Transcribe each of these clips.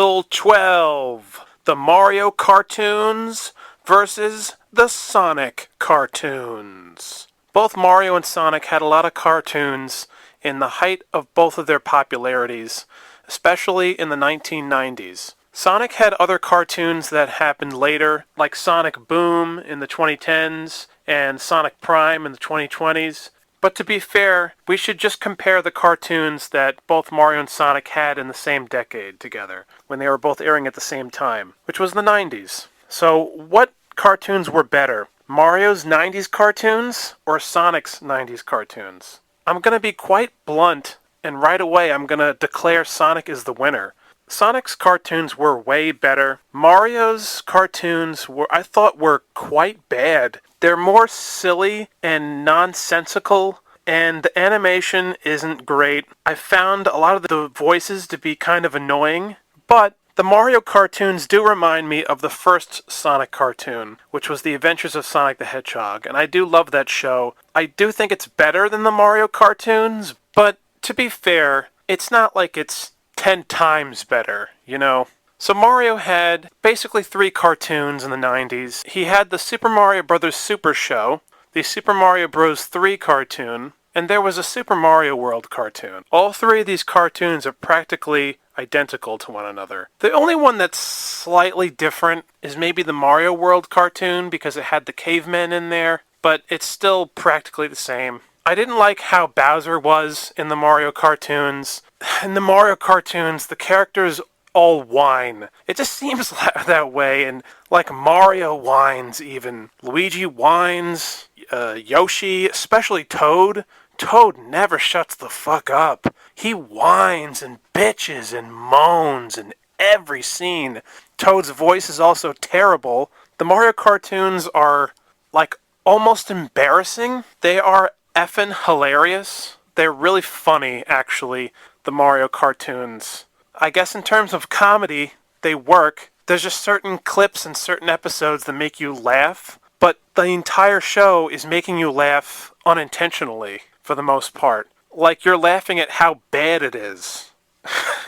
Battle 12. The Mario cartoons versus the Sonic cartoons. Both Mario and Sonic had a lot of cartoons in the height of both of their popularities, especially in the 1990s. Sonic had other cartoons that happened later, like Sonic Boom in the 2010s and Sonic Prime in the 2020s. But to be fair, we should just compare the cartoons that both Mario and Sonic had in the same decade together, when they were both airing at the same time, which was the 90s. So what cartoons were better, Mario's 90s cartoons or Sonic's 90s cartoons? I'm going to be quite blunt, and right away I'm going to declare Sonic is the winner. Sonic's cartoons were way better. Mario's cartoons I thought were quite bad. They're more silly and nonsensical, and the animation isn't great. I found a lot of the voices to be kind of annoying, but the Mario cartoons do remind me of the first Sonic cartoon, which was The Adventures of Sonic the Hedgehog, and I do love that show. I do think it's better than the Mario cartoons, but to be fair, it's not like it's 10 times better, you know? So Mario had basically 3 cartoons in the 90s. He had the Super Mario Bros. Super Show, the Super Mario Bros. 3 cartoon, and there was a Super Mario World cartoon. All 3 of these cartoons are practically identical to one another. The only one that's slightly different is maybe the Mario World cartoon because it had the cavemen in there, but it's still practically the same. I didn't like how Bowser was in the Mario cartoons. In the Mario cartoons, the characters all whine. It just seems that way, and like Mario whines even. Luigi whines, Yoshi, especially Toad. Toad never shuts the fuck up. He whines and bitches and moans in every scene. Toad's voice is also terrible. The Mario cartoons are like almost embarrassing. They are effing hilarious. They're really funny, actually, the Mario cartoons. I guess in terms of comedy, they work. There's just certain clips and certain episodes that make you laugh, but the entire show is making you laugh unintentionally, for the most part. Like you're laughing at how bad it is.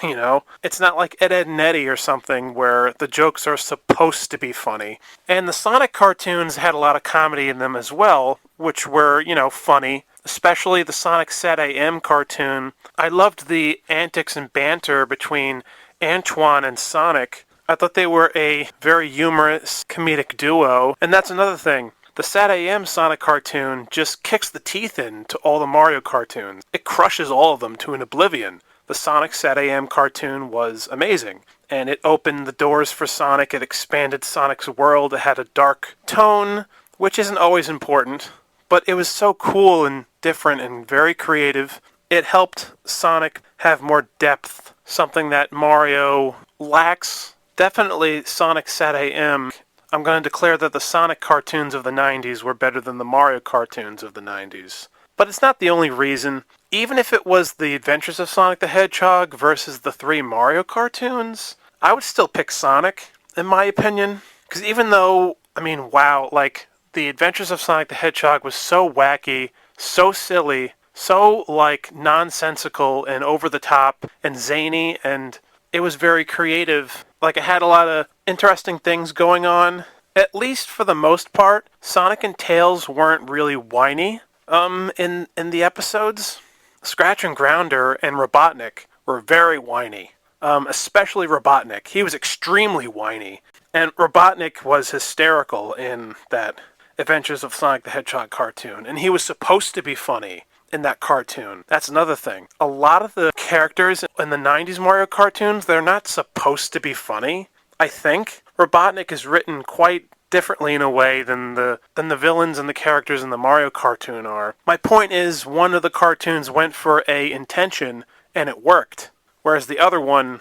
You know? It's not like Ed, Edd n Eddy or something where the jokes are supposed to be funny. And the Sonic cartoons had a lot of comedy in them as well, which were, funny. Especially the Sonic Sat AM cartoon. I loved the antics and banter between Antoine and Sonic. I thought they were a very humorous comedic duo. And that's another thing. The Sat AM Sonic cartoon just kicks the teeth into all the Mario cartoons. It crushes all of them to an oblivion. The Sonic Sat AM cartoon was amazing, and it opened the doors for Sonic. It expanded Sonic's world. It had a dark tone, which isn't always important, but it was so cool and different and very creative. It helped Sonic have more depth, something that Mario lacks. Definitely Sonic Sat AM. I'm going to declare that the Sonic cartoons of the 90s were better than the Mario cartoons of the 90s. But it's not the only reason. Even if it was The Adventures of Sonic the Hedgehog versus the 3 Mario cartoons, I would still pick Sonic, in my opinion. Because even though, The Adventures of Sonic the Hedgehog was so wacky, so silly, so, nonsensical and over the top and zany, and it was very creative. It had a lot of interesting things going on. At least for the most part, Sonic and Tails weren't really whiny. In the episodes, Scratch and Grounder and Robotnik were very whiny. Especially Robotnik. He was extremely whiny. And Robotnik was hysterical in that Adventures of Sonic the Hedgehog cartoon. And he was supposed to be funny in that cartoon. That's another thing. A lot of the characters in the 90s Mario cartoons, they're not supposed to be funny, I think. Robotnik is written quite differently in a way than the villains and the characters in the Mario cartoon are. My point is, one of the cartoons went for a intention and it worked, whereas the other one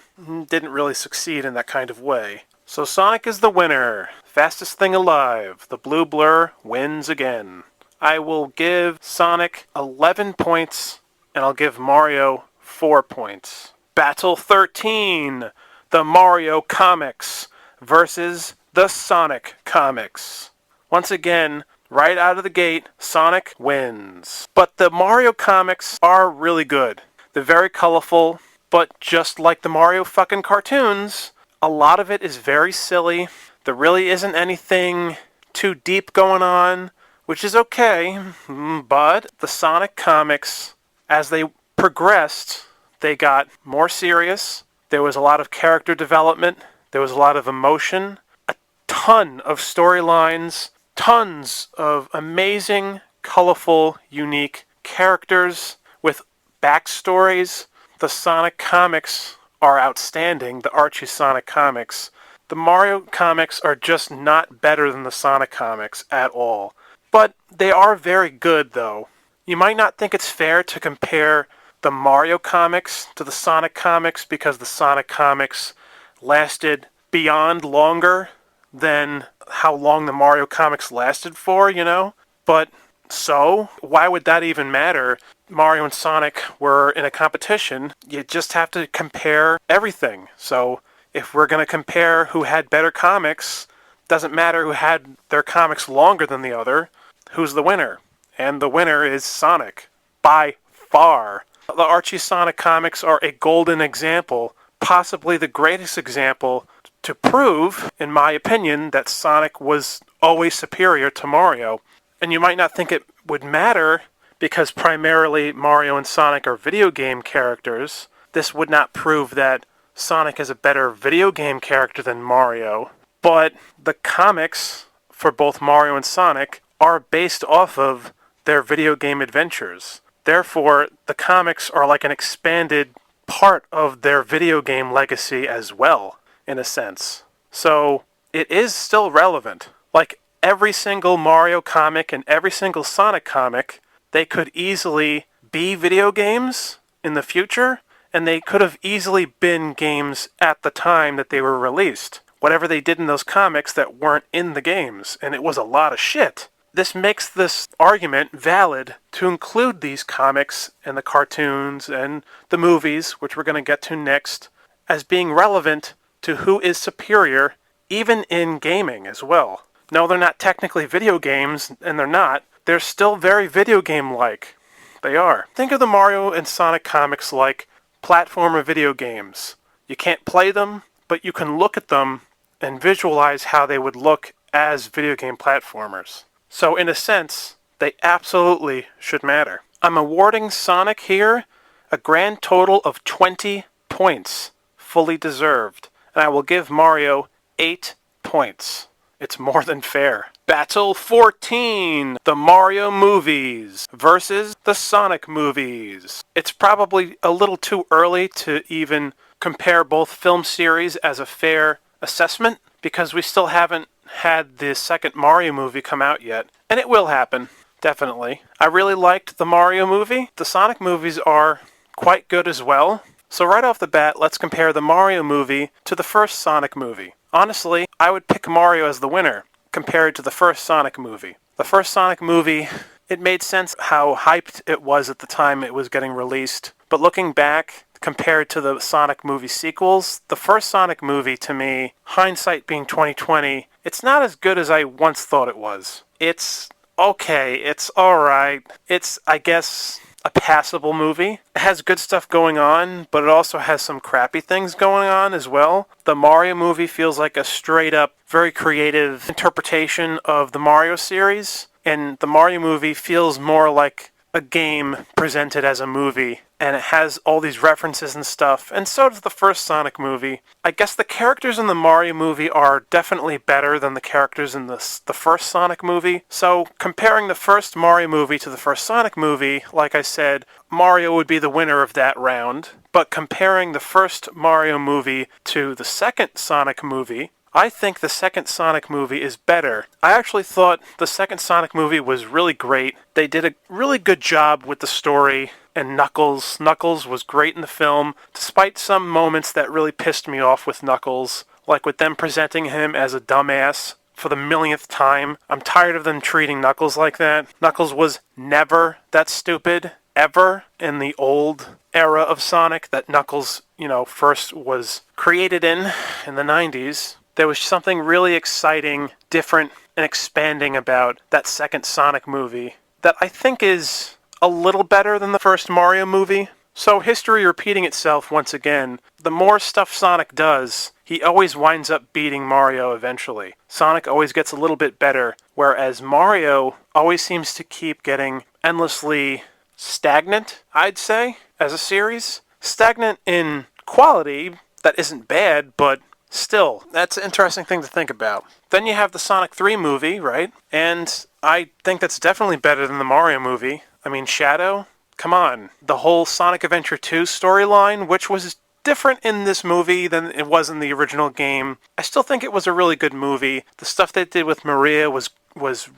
didn't really succeed in that kind of way. So Sonic is the winner. Fastest thing alive. The blue blur wins again. I will give Sonic 11 points and I'll give Mario 4 points. Battle 13. The Mario comics versus the Sonic comics. Once again, right out of the gate, Sonic wins. But the Mario comics are really good. They're very colorful, but just like the Mario fucking cartoons, A lot of it is very silly. There really isn't anything too deep going on, which is okay, but the Sonic comics, as they progressed, they got more serious. There was a lot of character development. There was a lot of emotion. A ton of storylines. Tons of amazing, colorful, unique characters with backstories. The Sonic comics are outstanding, the Archie Sonic comics. The Mario comics are just not better than the Sonic comics at all. But they are very good, though. You might not think it's fair to compare the Mario comics to the Sonic comics because the Sonic comics lasted beyond longer than how long the Mario comics lasted for, you know? But so, why would that even matter? Mario and Sonic were in a competition. You just have to compare everything. So, if we're going to compare who had better comics, doesn't matter who had their comics longer than the other, who's the winner? And the winner is Sonic, by far. The Archie Sonic comics are a golden example, possibly the greatest example to prove, in my opinion, that Sonic was always superior to Mario. And you might not think it would matter because primarily Mario and Sonic are video game characters. This would not prove that Sonic is a better video game character than Mario. But the comics for both Mario and Sonic are based off of their video game adventures. Therefore, the comics are like an expanded part of their video game legacy as well, in a sense. So, it is still relevant. Like every single Mario comic and every single Sonic comic, they could easily be video games in the future, and they could have easily been games at the time that they were released. Whatever they did in those comics that weren't in the games, and it was a lot of shit. This makes this argument valid to include these comics and the cartoons and the movies, which we're going to get to next, as being relevant to who is superior, even in gaming as well. No, they're not technically video games, and they're not. They're still very video game-like. They are. Think of the Mario and Sonic comics like platformer video games. You can't play them, but you can look at them and visualize how they would look as video game platformers. So in a sense, they absolutely should matter. I'm awarding Sonic here a grand total of 20 points, fully deserved. And I will give Mario 8 points. It's more than fair. Battle 14, the Mario movies versus the Sonic movies. It's probably a little too early to even compare both film series as a fair assessment because we still haven't had the second Mario movie come out yet. And it will happen, definitely. I really liked the Mario movie. The Sonic movies are quite good as well. So right off the bat, let's compare the Mario movie to the first Sonic movie. Honestly, I would pick Mario as the winner compared to the first Sonic movie. The first Sonic movie, it made sense how hyped it was at the time it was getting released. But looking back, compared to the Sonic movie sequels, the first Sonic movie, to me, hindsight being 2020, it's not as good as I once thought it was. It's okay, it's alright. It's, I guess, a passable movie. It has good stuff going on, but it also has some crappy things going on as well. The Mario movie feels like a straight up, very creative interpretation of the Mario series, and the Mario movie feels more like a game presented as a movie, and it has all these references and stuff, and so does the first Sonic movie. I guess the characters in the Mario movie are definitely better than the characters in the first Sonic movie, so comparing the first Mario movie to the first Sonic movie, like I said, Mario would be the winner of that round, but comparing the first Mario movie to the second Sonic movie, I think the second Sonic movie is better. I actually thought the second Sonic movie was really great. They did a really good job with the story, and Knuckles. Knuckles was great in the film, despite some moments that really pissed me off with Knuckles, like with them presenting him as a dumbass for the millionth time. I'm tired of them treating Knuckles like that. Knuckles was never that stupid, ever, in the old era of Sonic that Knuckles, first was created in the 90s. There was something really exciting, different, and expanding about that second Sonic movie that I think is a little better than the first Mario movie. So history repeating itself once again, the more stuff Sonic does, he always winds up beating Mario eventually. Sonic always gets a little bit better, whereas Mario always seems to keep getting endlessly stagnant, I'd say, as a series. Stagnant in quality, that isn't bad, but still, that's an interesting thing to think about. Then you have the Sonic 3 movie, right? And I think that's definitely better than the Mario movie. I mean, Shadow? Come on. The whole Sonic Adventure 2 storyline, which was different in this movie than it was in the original game. I still think it was a really good movie. The stuff they did with Maria was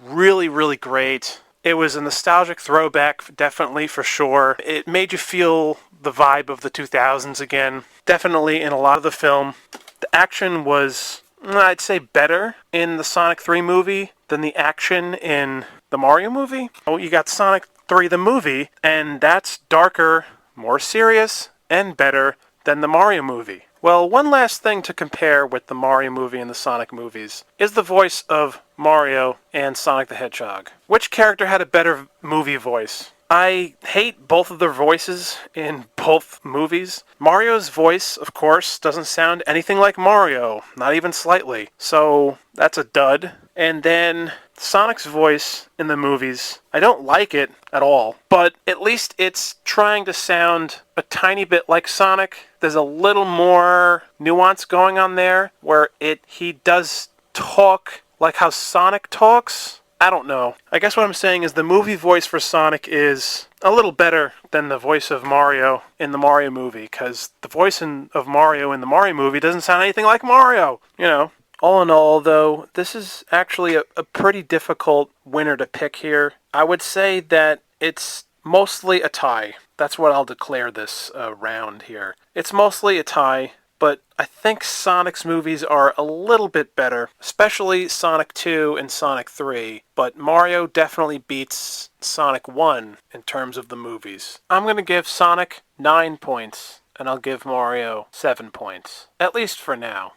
really, really great. It was a nostalgic throwback, definitely, for sure. It made you feel the vibe of the 2000s again. Definitely in a lot of the film. The action was, I'd say, better in the Sonic 3 movie than the action in the Mario movie. Oh, you got Sonic 3 the movie, and that's darker, more serious, and better than the Mario movie. Well, one last thing to compare with the Mario movie and the Sonic movies is the voice of Mario and Sonic the Hedgehog. Which character had a better movie voice? I hate both of their voices in both movies. Mario's voice, of course, doesn't sound anything like Mario, not even slightly. So that's a dud. And then Sonic's voice in the movies, I don't like it at all, but at least it's trying to sound a tiny bit like Sonic. There's a little more nuance going on there where he does talk like how Sonic talks. I don't know. I guess what I'm saying is the movie voice for Sonic is a little better than the voice of Mario in the Mario movie, because the voice of Mario in the Mario movie doesn't sound anything like Mario, you know. All in all, though, this is actually a pretty difficult winner to pick here. I would say that it's mostly a tie. That's what I'll declare this round here. It's mostly a tie, but I think Sonic's movies are a little bit better, especially Sonic 2 and Sonic 3, but Mario definitely beats Sonic 1 in terms of the movies. I'm going to give Sonic 9 points, and I'll give Mario 7 points, at least for now.